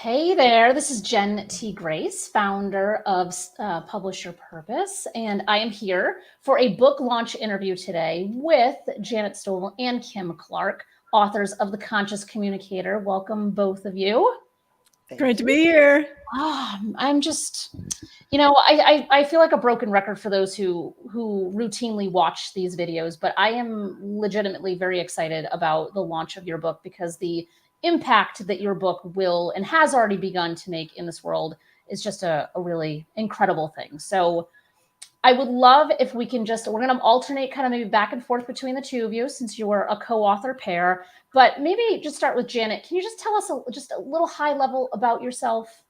Hey there, this is Jen T. Grace, founder of Publish Your Purpose, and I am here for a book launch interview today with Janet Stovall and Kim Clark, authors of The Conscious Communicator. Welcome, both of you. Great to be here. I'm just, I feel like a broken record for those who routinely watch these videos, but I am legitimately very excited about the launch of your book because the impact that your book will and has already begun to make in this world is just a really incredible thing. So I would love if we can we're going to alternate kind of maybe back and forth between the two of you since you are a co-author pair, but maybe just start with Janet. Can you just tell us just a little high level about yourself?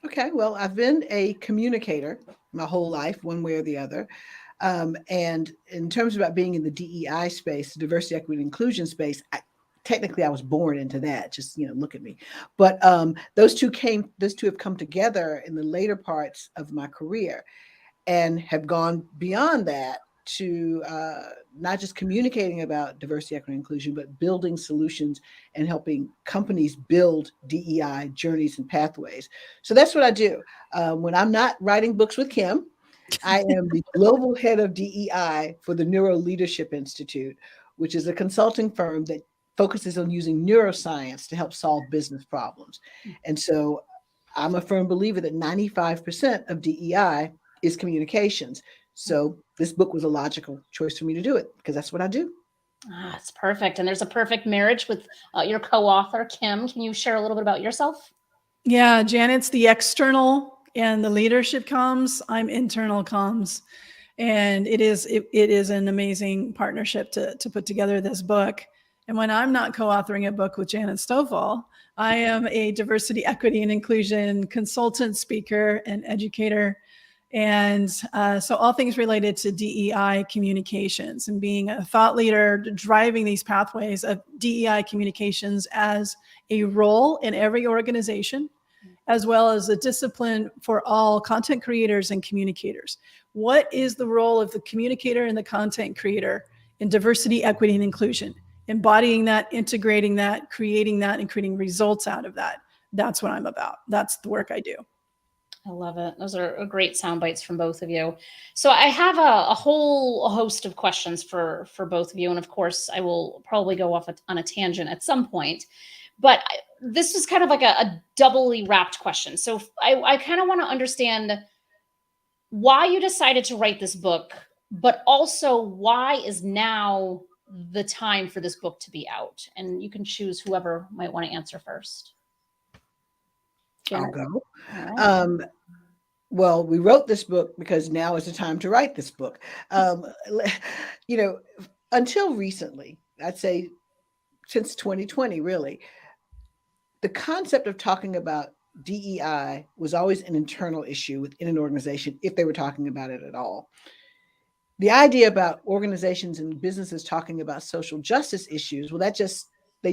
Okay, well, I've been a communicator my whole life, one way or the other. And in terms about being in the DEI space, diversity, equity, and inclusion space, technically I was born into that. Just look at me. But those two have come together in the later parts of my career, and have gone beyond that to not just communicating about diversity, equity, and inclusion, but building solutions and helping companies build DEI journeys and pathways. So that's what I do. When I'm not writing books with Kim, I am the global head of DEI for the Neuro Leadership Institute, which is a consulting firm that focuses on using neuroscience to help solve business problems. And so I'm a firm believer that 95% of DEI is communications. So this book was a logical choice for me to do it because that's what I do. It's perfect. And there's a perfect marriage with your co-author, Kim. Can you share a little bit about yourself? Yeah, Janet's the external and the leadership comms. I'm internal comms. And it is an amazing partnership to put together this book. And when I'm not co-authoring a book with Janet Stovall, I am a diversity, equity, and inclusion consultant, speaker, and educator. And so all things related to DEI communications and being a thought leader, driving these pathways of DEI communications as a role in every organization, as well as a discipline for all content creators and communicators. What is the role of the communicator and the content creator in diversity, equity, and inclusion? Embodying that, integrating that, and creating results out of that. That's what I'm about. That's the work I do. I love it. Those are great sound bites from both of you. So I have a whole host of questions for both of you. And of course, I will probably go off on a tangent at some point. But this is kind of like a doubly wrapped question. So I kind of want to understand why you decided to write this book, but also why is now the time for this book to be out? And you can choose whoever might want to answer first. Janet? I'll go. Right. Well, we wrote this book because now is the time to write this book. Until recently, I'd say since 2020, really, the concept of talking about DEI was always an internal issue within an organization if they were talking about it at all. The idea about organizations and businesses talking about social justice issues, well, they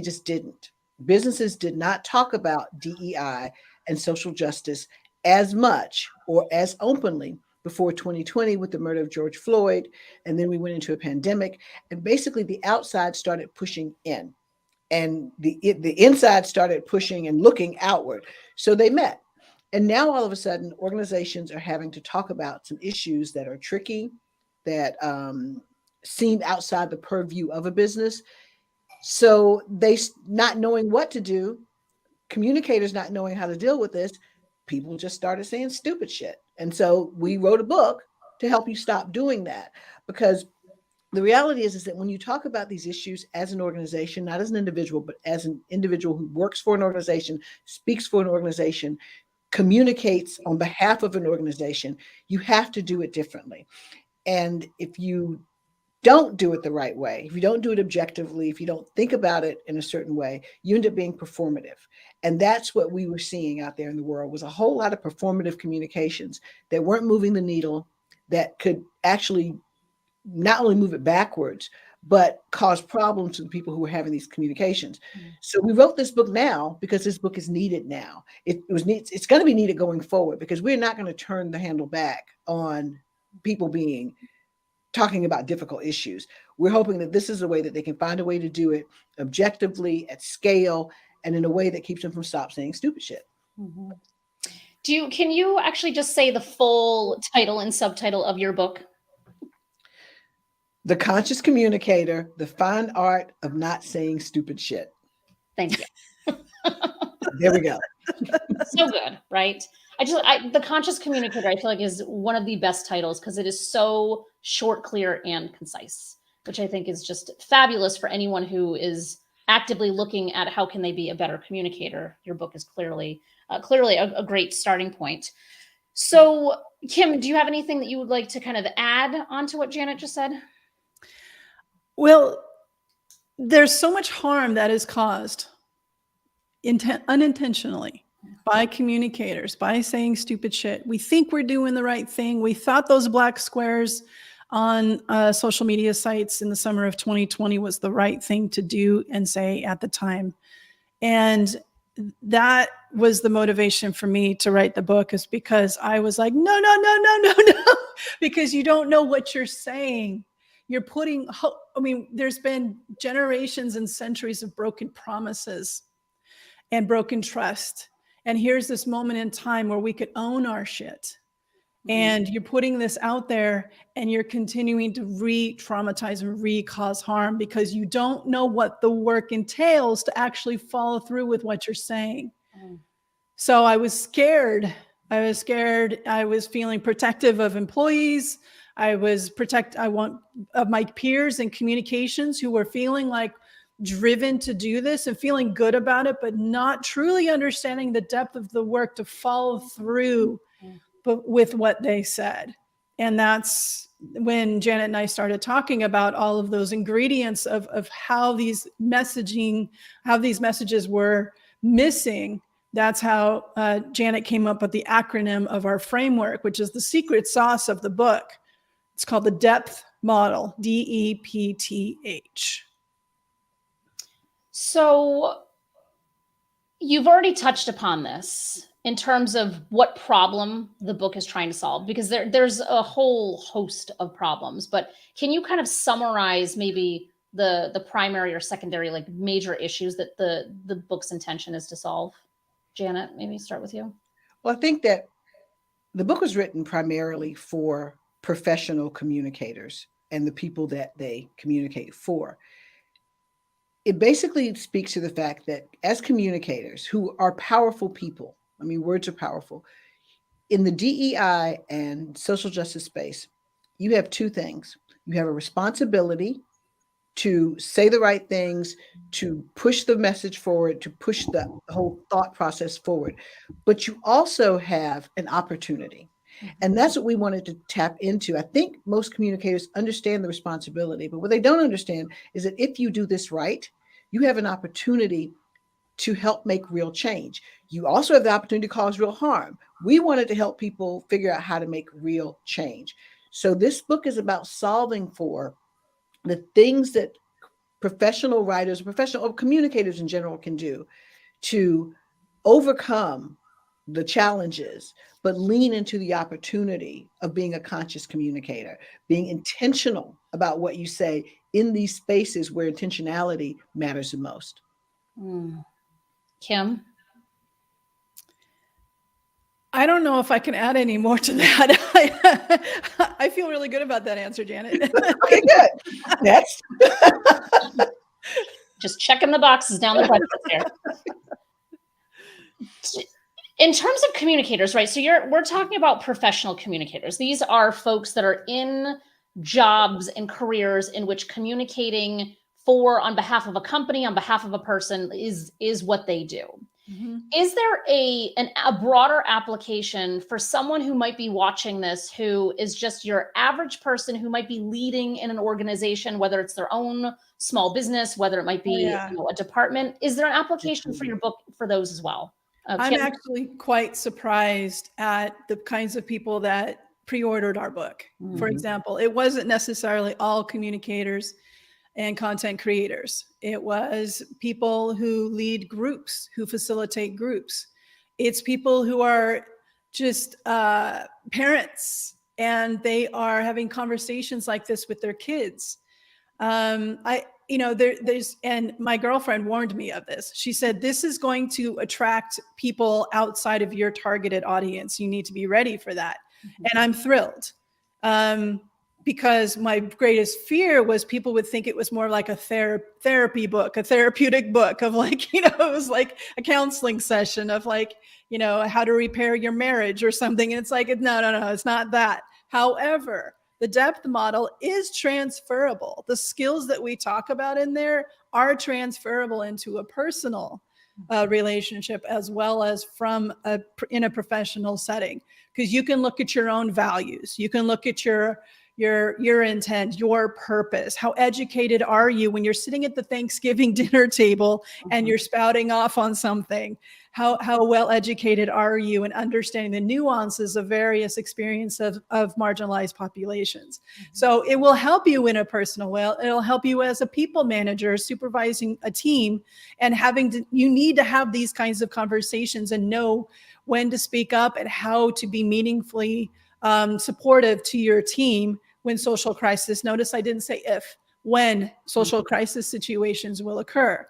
just didn't. Businesses did not talk about DEI and social justice as much or as openly before 2020 with the murder of George Floyd. And then we went into a pandemic, and basically the outside started pushing in and the inside started pushing and looking outward. So they met. And now all of a sudden, organizations are having to talk about some issues that are tricky, that seem outside the purview of a business. So they not knowing what to do, communicators not knowing how to deal with this, people just started saying stupid shit. And so we wrote a book to help you stop doing that. Because the reality is that when you talk about these issues as an organization, not as an individual, but as an individual who works for an organization, speaks for an organization, communicates on behalf of an organization, you have to do it differently. And if you don't do it the right way, if you don't do it objectively, if you don't think about it in a certain way, you end up being performative. And that's what we were seeing out there in the world, was a whole lot of performative communications that weren't moving the needle, that could actually not only move it backwards, but cause problems to the people who were having these communications. So we wrote this book now because this book is needed now. It's going to be needed going forward, because we're not going to turn the handle back on people talking about difficult issues. We're hoping that this is a way that they can find a way to do it objectively, at scale, and in a way that keeps them from stop saying stupid shit. Mm-hmm. Can you actually just say the full title and subtitle of your book? The Conscious Communicator, The Fine Art of Not Saying Stupid Shit. Thank you. There we go. So good, right? The Conscious Communicator, I feel like, is one of the best titles because it is so short, clear, and concise, which I think is just fabulous for anyone who is actively looking at how can they be a better communicator. Your book is clearly a great starting point. So, Kim, do you have anything that you would like to kind of add on to what Janet just said? Well, there's so much harm that is caused unintentionally by communicators, by saying stupid shit. We think we're doing the right thing. We thought those black squares on social media sites in the summer of 2020 was the right thing to do and say at the time. And that was the motivation for me to write the book, is because I was like, no, because you don't know what you're saying. You're putting, there's been generations and centuries of broken promises and broken trust. And here's this moment in time where we could own our shit. And you're putting this out there and you're continuing to re-traumatize and re-cause harm because you don't know what the work entails to actually follow through with what you're saying. So I was scared. I was feeling protective of employees. Of my peers in communications who were feeling like driven to do this and feeling good about it, but not truly understanding the depth of the work to follow through with what they said. And that's when Janet and I started talking about all of those ingredients of how these messages were missing. That's how Janet came up with the acronym of our framework, which is the secret sauce of the book. It's called the depth model, DEPTH. So you've already touched upon this in terms of what problem the book is trying to solve, because there's a whole host of problems, but can you kind of summarize maybe the primary or secondary, like, major issues that the book's intention is to solve? Janet, maybe start with you. Well, I think that the book was written primarily for professional communicators and the people that they communicate for. It basically speaks to the fact that as communicators who are powerful people, words are powerful, in the DEI and social justice space, you have two things. You have a responsibility to say the right things, to push the message forward, to push the whole thought process forward. But you also have an opportunity. And that's what we wanted to tap into. I think most communicators understand the responsibility, but what they don't understand is that if you do this right, you have an opportunity to help make real change. You also have the opportunity to cause real harm. We wanted to help people figure out how to make real change. So this book is about solving for the things that professional writers, professional communicators in general can do to overcome the challenges, but lean into the opportunity of being a conscious communicator, being intentional about what you say in these spaces where intentionality matters the most. Kim? I don't know if I can add any more to that. I feel really good about that answer, Janet. Okay, good. Next. Just checking the boxes down the budget there. In terms of communicators, right? So we're talking about professional communicators. These are folks that are in jobs and careers in which communicating on behalf of a company, on behalf of a person is what they do. Mm-hmm. Is there a broader application for someone who might be watching this, who is just your average person who might be leading in an organization, whether it's their own small business, whether it might be a department? Is there an application for your book for those as well? I'm actually quite surprised at the kinds of people that pre-ordered our book. Mm-hmm. For example, it wasn't necessarily all communicators and content creators. It was people who lead groups, who facilitate groups. It's people who are just parents, and they are having conversations like this with their kids. there's, and my girlfriend warned me of this. She said, this is going to attract people outside of your targeted audience. You need to be ready for that. And I'm thrilled. Because my greatest fear was people would think it was more like a therapy book, a therapeutic book of like, it was like a counseling session of like, how to repair your marriage or something. And it's like, no, it's not that. However, the depth model is transferable. The skills that we talk about in there are transferable into a personal relationship as well as in a professional setting, because you can look at your own values. You can look at your intent, your purpose. How educated are you when you're sitting at the Thanksgiving dinner table and you're spouting off on something? How well educated are you in understanding the nuances of various experiences of marginalized populations? So it will help you in a personal way. It'll help you as a people manager supervising a team, and you need to have these kinds of conversations and know when to speak up and how to be meaningfully supportive to your team when social crisis, notice I didn't say when social crisis situations will occur.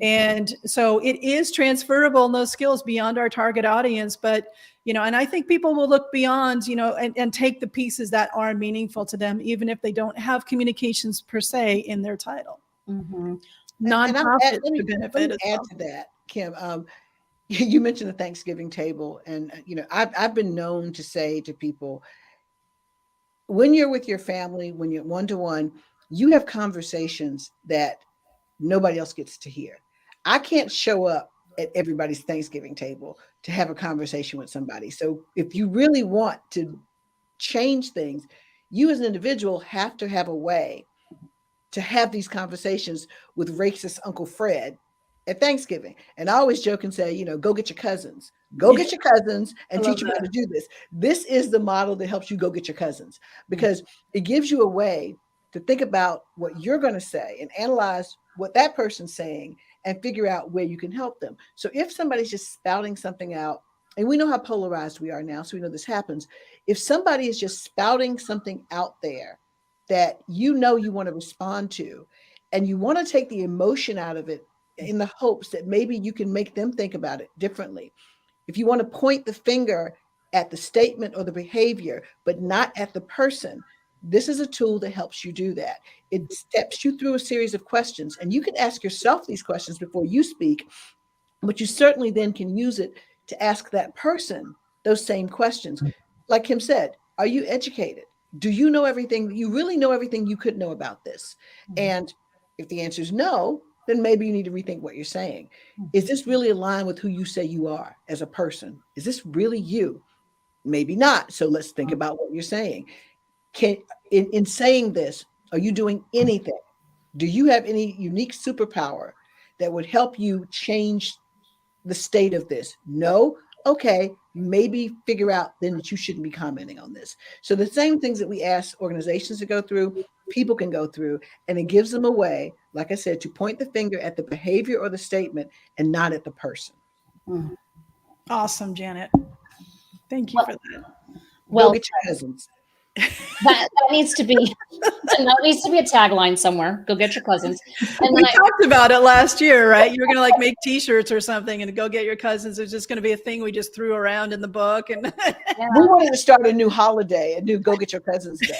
And so it is transferable in those skills beyond our target audience, but, and I think people will look beyond, and take the pieces that are meaningful to them, even if they don't have communications per se in their title. Nonprofits to benefit. Let me add to that, Kim. You mentioned the Thanksgiving table, and I've been known to say to people, when you're with your family, when you're one-to-one, you have conversations that nobody else gets to hear. I can't show up at everybody's Thanksgiving table to have a conversation with somebody. So if you really want to change things, you as an individual have to have a way to have these conversations with racist Uncle Fred at Thanksgiving. And I always joke and say, go get your cousins. Go get your cousins and teach them how to do this. This is the model that helps you go get your cousins, because it gives you a way to think about what you're going to say and analyze what that person's saying and figure out where you can help them. So if somebody's just spouting something out, and we know how polarized we are now, so we know this happens. If somebody is just spouting something out there that you want to respond to, and you want to take the emotion out of it in the hopes that maybe you can make them think about it differently. If you want to point the finger at the statement or the behavior, but not at the person, this is a tool that helps you do that. It steps you through a series of questions, and you can ask yourself these questions before you speak, but you certainly then can use it to ask that person those same questions. Like Kim said, are you educated? Do you know everything? Do you really know everything you could know about this? And if the answer is no, then maybe you need to rethink what you're saying. Is this really aligned with who you say you are as a person? Is this really you? Maybe not. So let's think about what you're saying. In saying this, are you doing anything? Do you have any unique superpower that would help you change the state of this? No? Okay, maybe figure out then that you shouldn't be commenting on this. So the same things that we ask organizations to go through, people can go through, and it gives them a way, like I said, to point the finger at the behavior or the statement and not at the person. Awesome, Janet. Thank you for that. Go get your cousins. That needs to be a tagline somewhere. Go get your cousins. And we talked about it last year, right? You were going to make T-shirts or something, and go get your cousins. It's just going to be a thing we just threw around in the book. And we wanted to start a new holiday, a new Go Get Your Cousins Day.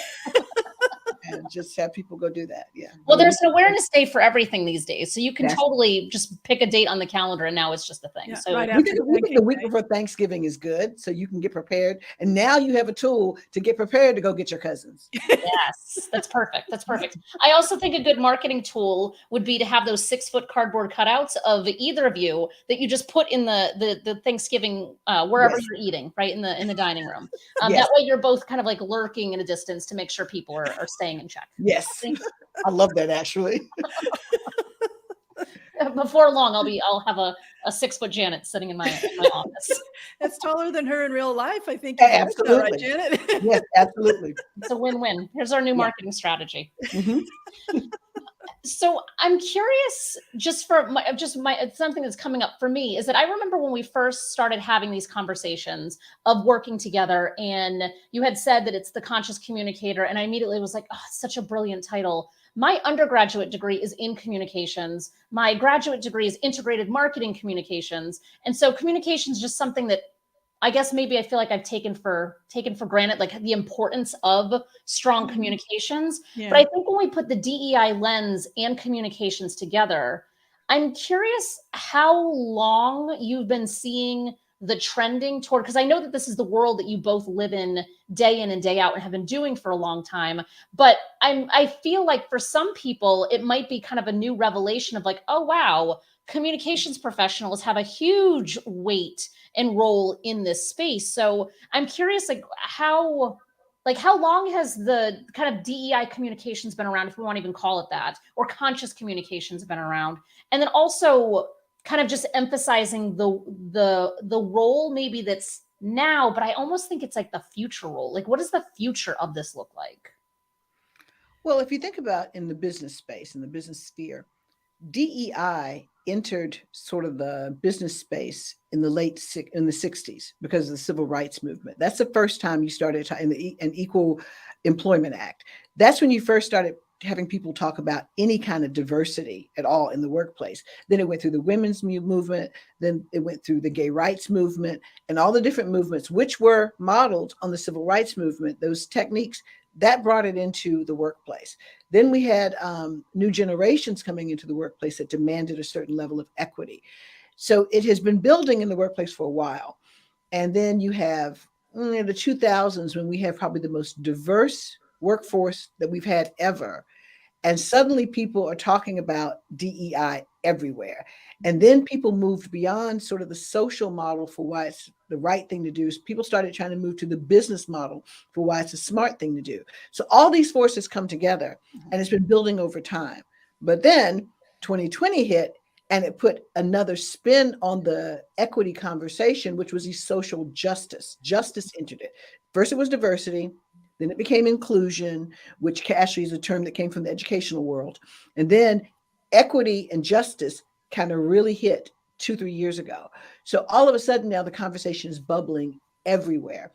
And just have people go do that. Yeah. Well, there's an awareness day for everything these days. So you can totally just pick a date on the calendar, and now it's just a thing. Yeah, so right we think the week before Thanksgiving is good, so you can get prepared. And now you have a tool to get prepared to go get your cousins. Yes, that's perfect. That's perfect. I also think a good marketing tool would be to have those 6-foot cardboard cutouts of either of you that you just put in the Thanksgiving wherever you're eating, right in the dining room. That way you're both kind of like lurking in a distance to make sure people are staying in check. Yes, I love that actually. Before long, I'll have a 6-foot Janet sitting in my office. It's taller than her in real life, I think. Absolutely, right, Janet? Yes, absolutely. It's a win-win. Here's our new marketing strategy. So I'm curious, just something that's coming up for me is that I remember when we first started having these conversations of working together, and you had said that it's the conscious communicator, and I immediately was like, oh, it's such a brilliant title. my undergraduate degree is in communications. My graduate degree is integrated marketing communications. And so communications is just something that I guess maybe I feel like I've taken for granted, like the importance of strong communications. Yeah. But I think when we put the DEI lens and communications together, I'm curious how long you've been seeing the trending toward, because I know that this is the world that you both live in and day out and have been doing for a long time. But I feel like for some people, it might be kind of a new revelation of like, oh, wow, communications professionals have a huge weight and role in this space. So I'm curious, how long has the kind of DEI communications been around, if we want to even call it that, or conscious communications been around? And then also kind of just emphasizing the role maybe that's now, but I almost think it's like the future role. Like, what does the future of this look like? Well, if you think about in the business space, in the business sphere, DEI entered sort of the business space in the in the 60s because of the civil rights movement. That's the first time you started in an Equal Employment Act. That's when you first started having people talk about any kind of diversity at all in the workplace. Then it went through the women's movement, then it went through the gay rights movement and all the different movements which were modeled on the civil rights movement. Those techniques that brought it into the workplace. Then we had new generations coming into the workplace that demanded a certain level of equity. So it has been building in the workplace for a while. And then you have the 2000s when we have probably the most diverse workforce that we've had ever. And suddenly people are talking about DEI everywhere. And then people moved beyond sort of the social model for why it's the right thing to do. People started trying to move to the business model for why it's a smart thing to do. So all these forces come together and it's been building over time. But then 2020 hit and it put another spin on the equity conversation, which was the social justice. Justice entered it. First it was diversity. Then it became inclusion, which actually is a term that came from the educational world. And then equity and justice kind of really hit 2-3 years ago. So all of a sudden now the conversation is bubbling everywhere.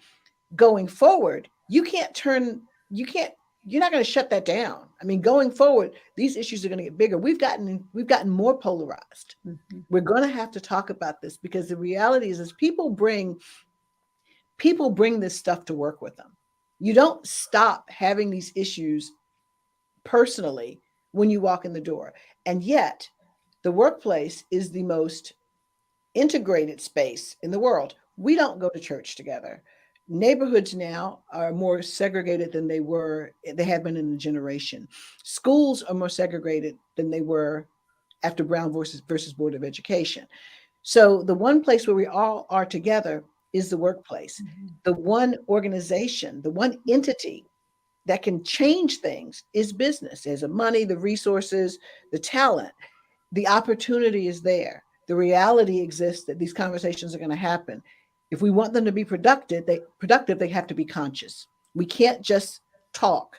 Going forward, you're not going to shut that down. I mean, going forward, these issues are going to get bigger. We've gotten more polarized. Mm-hmm. We're going to have to talk about this because the reality is people bring this stuff to work with them. You don't stop having these issues personally when you walk in the door. And yet the workplace is the most integrated space in the world. We don't go to church together. Neighborhoods now are more segregated than they have been in a generation. Schools are more segregated than they were after Brown versus Board of Education. So the one place where we all are together is the workplace. Mm-hmm. The one organization, the one entity that can change things is business. There's the money, the resources, the talent. The opportunity is there. The reality exists that these conversations are going to happen. If we want them to be productive, they have to be conscious. We can't just talk.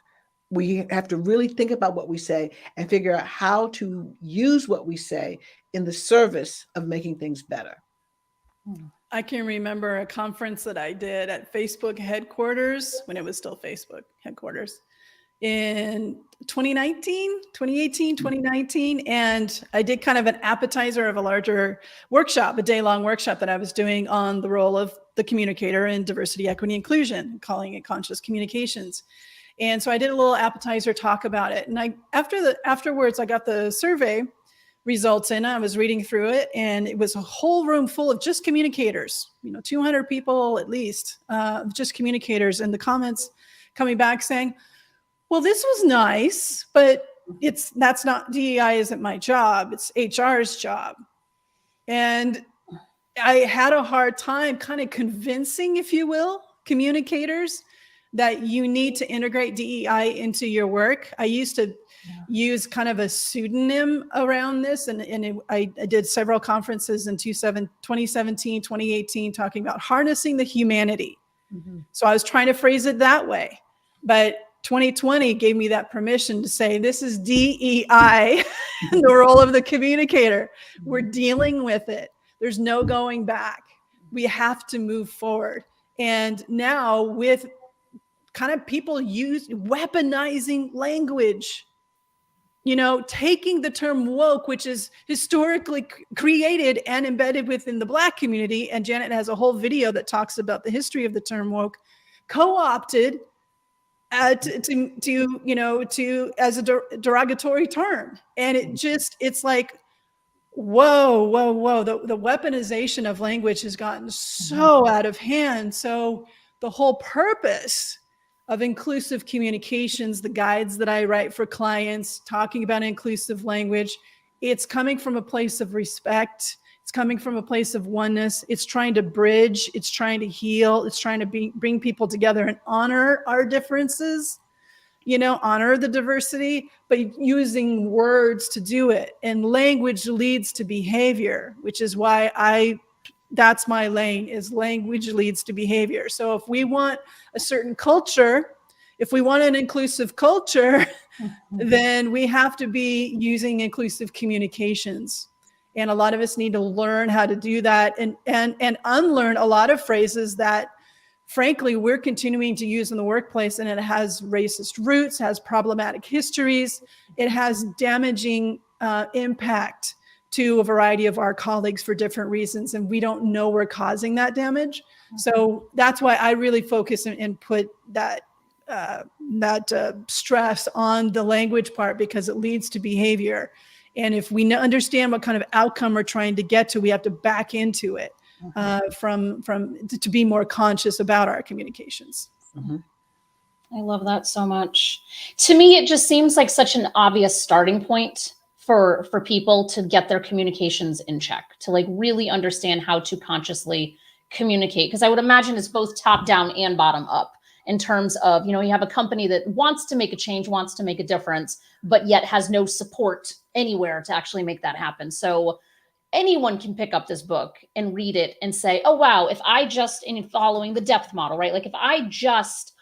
We have to really think about what we say and figure out how to use what we say in the service of making things better. I can remember a conference that I did at Facebook headquarters when it was still Facebook headquarters in 2019. And I did kind of an appetizer of a larger workshop, a day-long workshop that I was doing on the role of the communicator in diversity, equity, inclusion, calling it conscious communications. And so I did a little appetizer talk about it. And afterwards, I got the survey results in. I was reading through it, and it was a whole room full of just communicators, 200 people at least, just communicators, and the comments coming back saying, well, this was nice, but that's not, DEI isn't my job. It's HR's job. And I had a hard time kind of convincing, if you will, communicators that you need to integrate DEI into your work. I used to use kind of a pseudonym around this. I did several conferences in 2017, 2018, talking about harnessing the humanity. Mm-hmm. So I was trying to phrase it that way. But 2020 gave me that permission to say, this is DEI, the role of the communicator. We're dealing with it. There's no going back. We have to move forward. And now with kind of people weaponizing language taking the term woke, which is historically created and embedded within the Black community, and Janet has a whole video that talks about the history of the term woke, co-opted to as a derogatory term. And it's like, whoa. The weaponization of language has gotten so out of hand. So the whole purpose of inclusive communications, the guides that I write for clients, talking about inclusive language, it's coming from a place of respect. It's coming from a place of oneness. It's trying to bridge. It's trying to heal. It's trying to bring people together and honor our differences, honor the diversity, but using words to do it. And language leads to behavior, which is why that's my lane, is language leads to behavior. So if we want a certain culture, if we want an inclusive culture, then we have to be using inclusive communications. And a lot of us need to learn how to do that and unlearn a lot of phrases that, frankly, we're continuing to use in the workplace, and it has racist roots, has problematic histories, it has damaging impact to a variety of our colleagues for different reasons, and we don't know we're causing that damage. So that's why I really focus and put that stress on the language part, because it leads to behavior. And if we understand what kind of outcome we're trying to get to, we have to back into it to be more conscious about our communications. Mm-hmm. I love that so much. To me, it just seems like such an obvious starting point for people to get their communications in check, to like really understand how to consciously communicate. Because I would imagine it's both top down and bottom up, in terms of, you have a company that wants to make a change, wants to make a difference, but yet has no support anywhere to actually make that happen. So anyone can pick up this book and read it and say, oh, wow, if I just, in following the depth model, right? Like if I just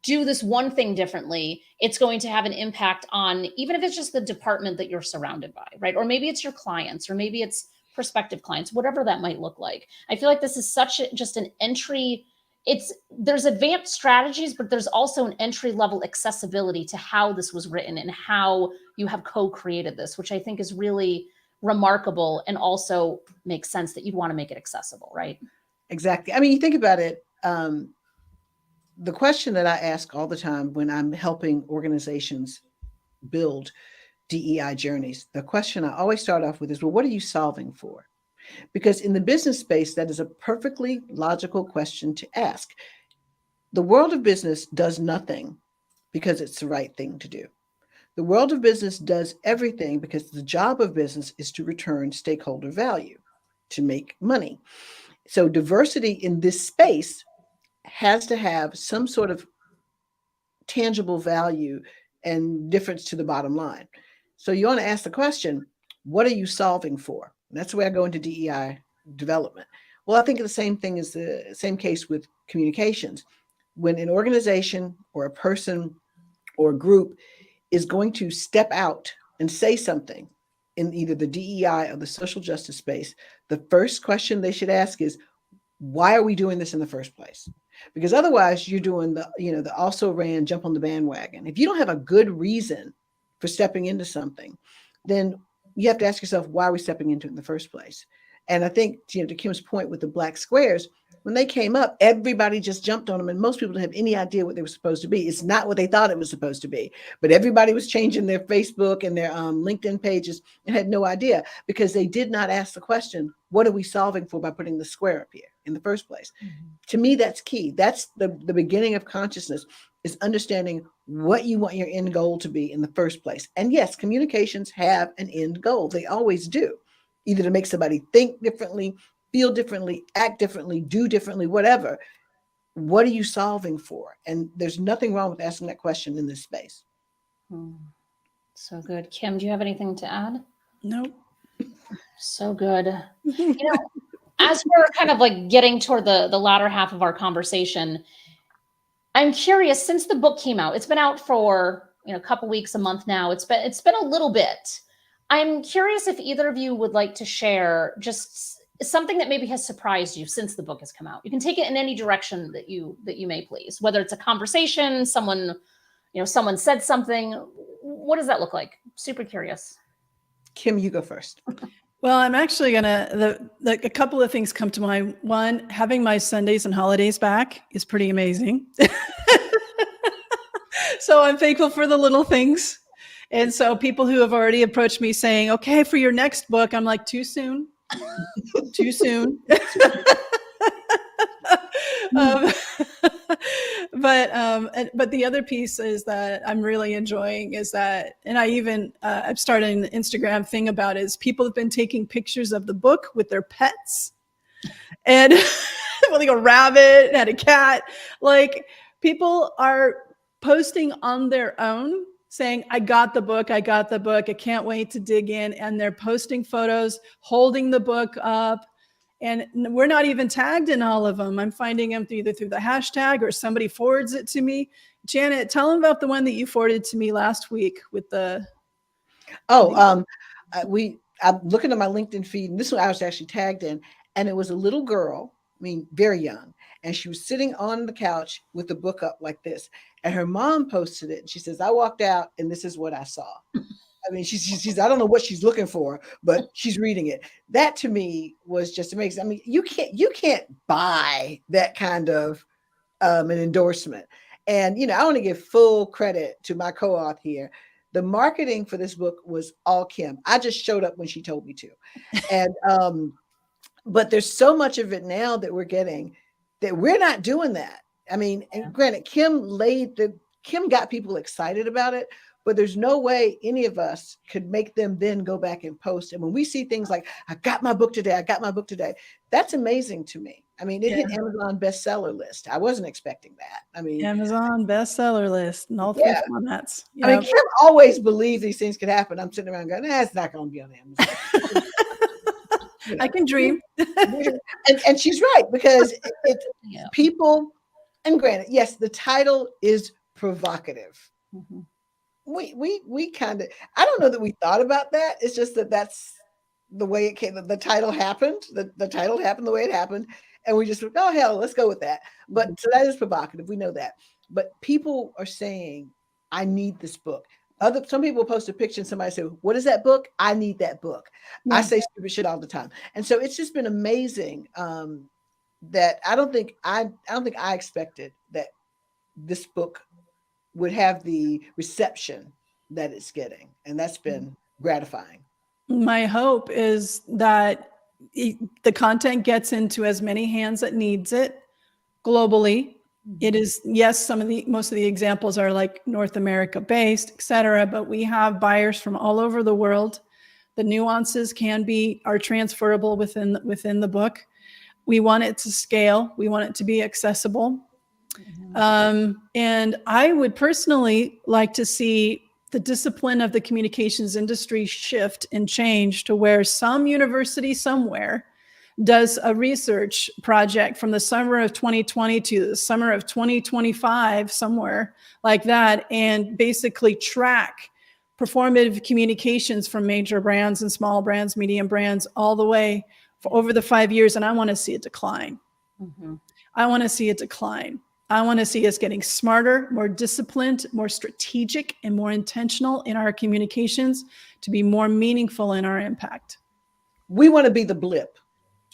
do this one thing differently, it's going to have an impact on, even if it's just the department that you're surrounded by, right? Or maybe it's your clients, or maybe it's prospective clients, whatever that might look like. I feel like this is just an entry. There's advanced strategies, but there's also an entry level accessibility to how this was written and how you have co-created this, which I think is really remarkable, and also makes sense that you'd want to make it accessible, right? Exactly. I mean, you think about it. The question that I ask all the time when I'm helping organizations build DEI journeys, the question I always start off with is, well, what are you solving for? Because in the business space, that is a perfectly logical question to ask. The world of business does nothing because it's the right thing to do. The world of business does everything because the job of business is to return stakeholder value, to make money. So diversity in this space has to have some sort of tangible value and difference to the bottom line. So you want to ask the question, what are you solving for? And that's where I go into DEI development. Well, I think the same thing is the same case with communications. When an organization or a person or a group is going to step out and say something in either the DEI or the social justice space, the first question they should ask is, why are we doing this in the first place? Because otherwise you're doing the also ran jump on the bandwagon. If you don't have a good reason for stepping into something, then you have to ask yourself, why are we stepping into it in the first place? And I think, to Kim's point with the black squares, when they came up, everybody just jumped on them, and most people didn't have any idea what they were supposed to be. It's not what they thought it was supposed to be, but everybody was changing their Facebook and their LinkedIn pages and had no idea, because they did not ask the question, what are we solving for by putting the square up here in the first place? Mm-hmm. To me, that's key. That's the beginning of consciousness, is understanding what you want your end goal to be in the first place. And yes, communications have an end goal. They always do, either to make somebody think differently, feel differently, act differently, do differently, whatever. What are you solving for? And there's nothing wrong with asking that question in this space. So good. Kim, do you have anything to add? Nope. So good. As we're kind of like getting toward the latter half of our conversation, I'm curious, since the book came out, it's been out for a couple weeks, a month now. It's been a little bit. I'm curious if either of you would like to share just something that maybe has surprised you since the book has come out. You can take it in any direction that you may please, whether it's a conversation, someone said something, what does that look like? Super curious. Kim, you go first. Well, I'm actually gonna, a couple of things come to mind. One, having my Sundays and holidays back is pretty amazing. So I'm thankful for the little things. And so people who have already approached me saying, okay, for your next book, I'm like, too soon, too soon. um, but the other piece is that I'm really enjoying is that, and I even, I've started an Instagram thing about is people have been taking pictures of the book with their pets, and like a rabbit and a cat. Like, people are posting on their own saying, I got the book, I got the book, I can't wait to dig in. And they're posting photos, holding the book up. And we're not even tagged in all of them. I'm finding them either through the hashtag or somebody forwards it to me. Janet, tell them about the one that you forwarded to me last week with the. I'm looking at my LinkedIn feed, and this one I was actually tagged in, and it was a little girl, I mean, very young, and she was sitting on the couch with the book up like this, and her mom posted it, and she says, I walked out, and this is what I saw. I mean, she's I don't know what she's looking for, but she's reading it. That to me was just amazing. I mean, you can't buy that kind of an endorsement. And, you know, I want to give full credit to my co-author here. The marketing for this book was all Kim. I just showed up when she told me to. And, but there's so much of it now that we're getting that we're not doing that. I mean, and granted, Kim got people excited about it, but there's no way any of us could make them then go back and post. And when we see things like, I got my book today, I got my book today, that's amazing to me. I mean, it hit Amazon bestseller list. I wasn't expecting that. I mean, Amazon bestseller list and all three formats. I mean, Kim always believed these things could happen. I'm sitting around going, it's not going to be on Amazon. You know, I can dream. and she's right, because people, and granted, yes, the title is provocative. Mm-hmm. We kind of, I don't know that we thought about that. It's just that's the way it came. The title happened. The title happened the way it happened. And we just went, oh, hell, let's go with that. But so that is provocative. We know that. But people are saying, I need this book. Some people post a picture and somebody said, what is that book? I need that book. Yeah. I say stupid shit all the time. And so it's just been amazing that I don't think I expected that this book would have the reception that it's getting. And that's been gratifying. My hope is that the content gets into as many hands that needs it globally. It is, yes, most of the examples are like North America based, et cetera, but we have buyers from all over the world. The nuances are transferable within the book. We want it to scale. We want it to be accessible. And I would personally like to see the discipline of the communications industry shift and change to where some university somewhere does a research project from the summer of 2020 to the summer of 2025, somewhere like that, and basically track performative communications from major brands and small brands, medium brands, all the way for over the 5 years. And I want to see it decline. Mm-hmm. I want to see it decline. I want to see us getting smarter, more disciplined, more strategic, and more intentional in our communications to be more meaningful in our impact. We want to be the blip.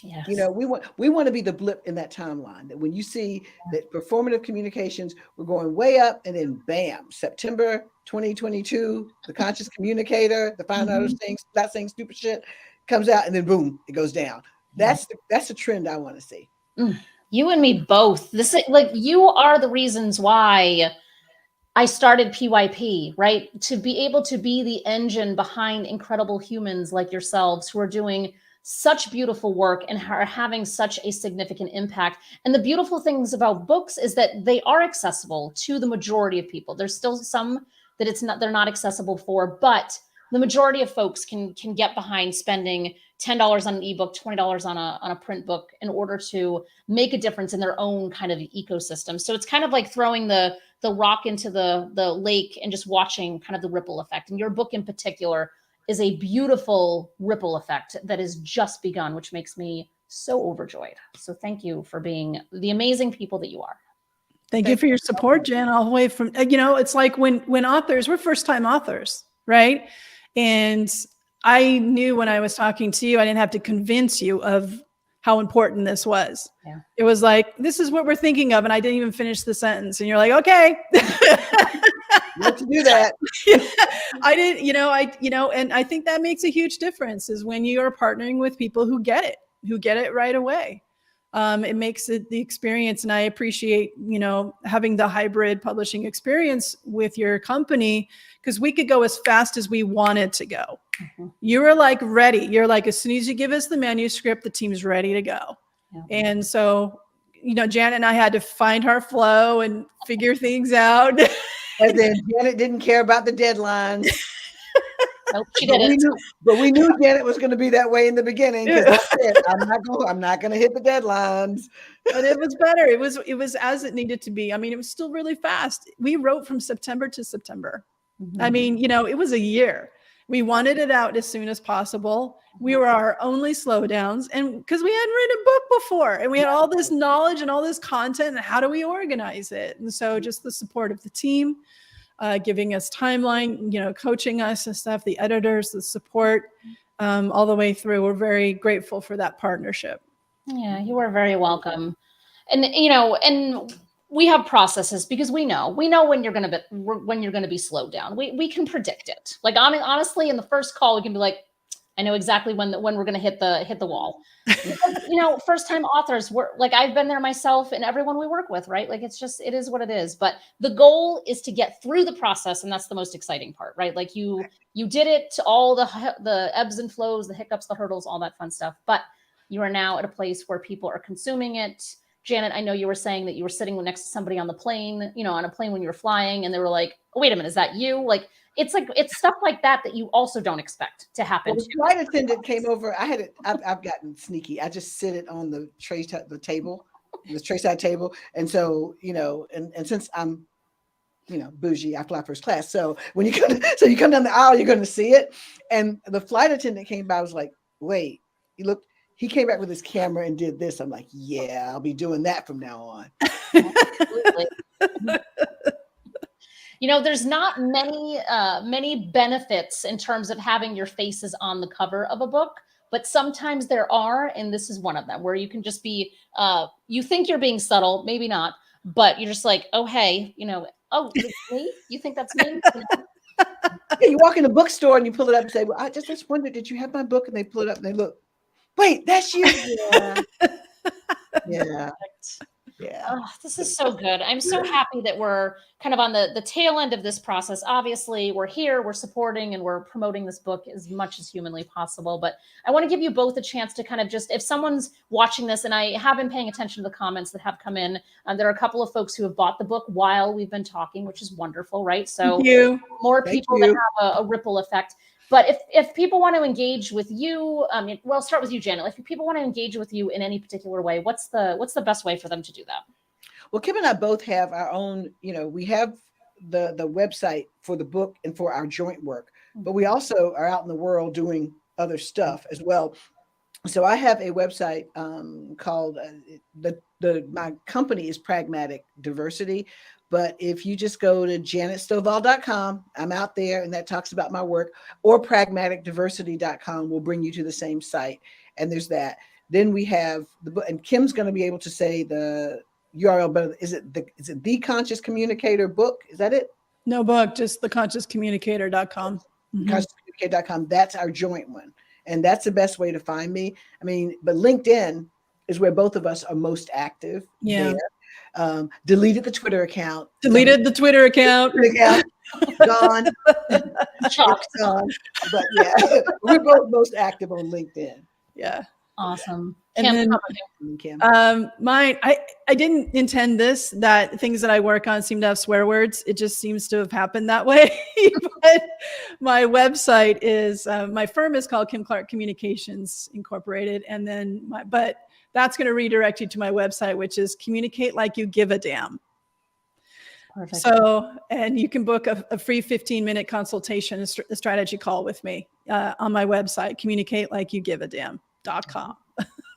Yes. You know, we want to be the blip in that timeline, that when you see that performative communications were going way up, and then bam, September 2022, the conscious communicator, the find out things, not saying stupid shit, comes out, and then boom, it goes down. That's the trend I want to see. You and me both. This is like, you are the reasons why I started PYP, right? To be able to be the engine behind incredible humans like yourselves who are doing such beautiful work and are having such a significant impact. And the beautiful things about books is that they are accessible to the majority of people. There's still some that they're not accessible for, but the majority of folks can get behind spending $10 on an ebook, $20 on a print book in order to make a difference in their own kind of ecosystem. So it's kind of like throwing the rock into the lake and just watching kind of the ripple effect. And your book in particular is a beautiful ripple effect that has just begun, which makes me so overjoyed. So thank you for being the amazing people that you are. Thank you for your support, Jan, all the way from, it's like when authors, we're first-time authors, right? And I knew when I was talking to you, I didn't have to convince you of how important this was. Yeah. It was like, this is what we're thinking of. And I didn't even finish the sentence. And you're like, okay. Not to do that. I didn't, and I think that makes a huge difference is when you are partnering with people who get it right away. It makes it the experience. And I appreciate, having the hybrid publishing experience with your company, because we could go as fast as we wanted to go. Mm-hmm. You were like ready. You're like, as soon as you give us the manuscript, the team's ready to go. Yeah. And so, Janet and I had to find our flow and figure things out. And then Janet didn't care about the deadlines. Nope, she didn't. But we knew Janet was going to be that way in the beginning. I'm not going to hit the deadlines. But it was better. It was as it needed to be. I mean, it was still really fast. We wrote from September to September. Mm-hmm. I mean, it was a year. We wanted it out as soon as possible. We were our only slowdowns, and because we hadn't written a book before, and we had all this knowledge and all this content, and how do we organize it? And so just the support of the team, giving us timeline, coaching us and stuff, the editors, the support, all the way through. We're very grateful for that partnership. Yeah, you are very welcome. And, and we have processes because we know when you're going to be slowed down. We can predict it. Like, honestly, in the first call, we can be like, I know exactly when we're going to hit the wall. Because, first-time authors, we're like, I've been there myself, and everyone we work with, right? Like, it is what it is. But the goal is to get through the process, and that's the most exciting part, right? Like you did it to all the ebbs and flows, the hiccups, the hurdles, all that fun stuff. But you are now at a place where people are consuming it. Janet, I know you were saying that you were sitting next to somebody on the plane, on a plane when you were flying, and they were like, oh, wait a minute, is that you? Like, it's stuff like that you also don't expect to happen. Well, the flight attendant came over. I've gotten sneaky. I just sit it on the tray side table. And so, and since I'm, bougie, I fly first class. So when you come down the aisle, you're going to see it. And the flight attendant came by, I was like, wait, he came back with his camera and did this. I'm like, yeah, I'll be doing that from now on. Absolutely. There's not many benefits in terms of having your faces on the cover of a book, but sometimes there are, and this is one of them, where you can just be, you think you're being subtle, maybe not, but you're just like, oh, hey, oh, it's me? You think that's me? Yeah, you walk in a bookstore and you pull it up and say, well, I just wondered, did you have my book? And they pull it up and they look, wait, that's you. Yeah. Yeah. Yeah. Oh, this is so good. I'm so happy that we're kind of on the tail end of this process. Obviously, we're here, we're supporting, and we're promoting this book as much as humanly possible. But I want to give you both a chance to kind of just, if someone's watching this, and I have been paying attention to the comments that have come in, there are a couple of folks who have bought the book while we've been talking, which is wonderful, right? So more people that have a ripple effect. But if people want to engage with you, I'll start with you, Janet. If people want to engage with you in any particular way, what's the best way for them to do that? Well, Kim and I both have our own, we have the website for the book and for our joint work, but we also are out in the world doing other stuff as well. So I have a website called my company is Pragmatic Diversity. But if you just go to janetstovall.com, I'm out there, and that talks about my work, or pragmaticdiversity.com will bring you to the same site. And there's that. Then we have the book, and Kim's going to be able to say the URL, but is it the Conscious Communicator book? Is that it? No book, just theconsciouscommunicator.com. Mm-hmm. Consciouscommunicator.com. That's our joint one. And that's the best way to find me. I mean, but LinkedIn is where both of us are most active. Yeah. There. Deleted the Twitter account. Gone. Gone. But yeah, we're both most active on LinkedIn. Yeah. Awesome. And Kim. Mine, I didn't intend that things that I work on seem to have swear words. It just seems to have happened that way. But my website is, my firm is called Kim Clark Communications Incorporated. And then but that's going to redirect you to my website, which is Communicate Like You Give a Damn. Perfect. So, and you can book a free 15-minute consultation, a strategy call with me on my website, communicatelikeyougiveadamn.com.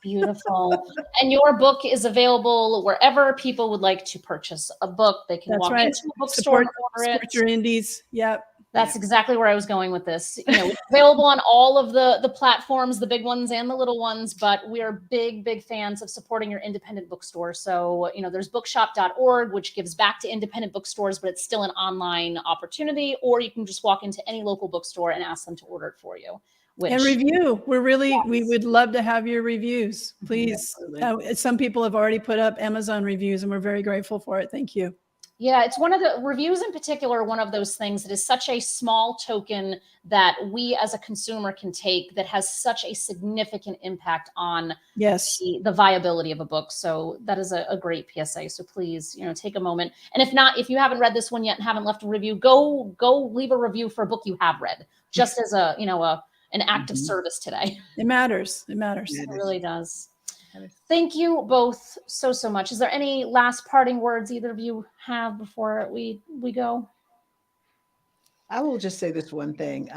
Beautiful. And your book is available wherever people would like to purchase a book. They can That's walk right. into a bookstore and order it. Support your indies. Yep. That's exactly where I was going with this. You know, it's available on all of the platforms, the big ones and the little ones, but we are big fans of supporting your independent bookstore. So, you know, there's bookshop.org, which gives back to independent bookstores, but it's still an online opportunity, or you can just walk into any local bookstore and ask them to order it for you. And review. We Yes. would love to have your reviews, please. Some people have already put up Amazon reviews and we're very grateful for it. Thank you. Yeah, it's one of the reviews in particular, one of those things that is such a small token that we as a consumer can take that has such a significant impact on the viability of a book. So that is a great PSA. So please, you know, take a moment. And if not, if you haven't read this one yet and haven't left a review, go leave a review for a book you have read, just as a, you know, an act of service today. It matters. It matters. It really does. Thank you both so much. Is there any last parting words either of you have before we go? I will just say this one thing.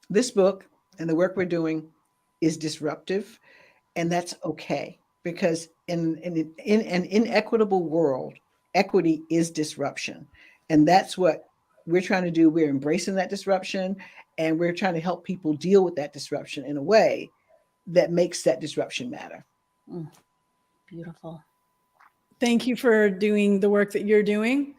This book and the work we're doing is disruptive, and that's okay, because in an inequitable world, equity is disruption. And that's what we're trying to do. We're embracing that disruption, and we're trying to help people deal with that disruption in a way that makes that disruption matter. Beautiful. Thank you for doing the work that you're doing.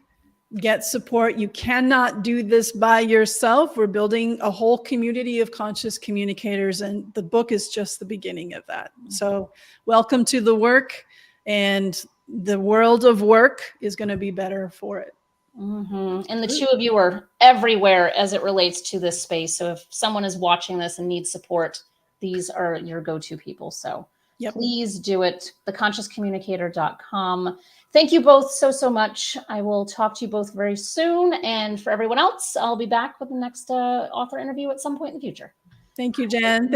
Get support. You cannot do this by yourself. We're building a whole community of conscious communicators, and the book is just the beginning of that. So welcome to the work, and the world of work is going to be better for it. And the two of you are everywhere as it relates to this space. So if someone is watching this and needs support, these are your go-to people. So please do it. theconsciouscommunicator.com. Thank you both so much. I will talk to you both very soon. And for everyone else, I'll be back with the next author interview at some point in the future. Thank you, Jen.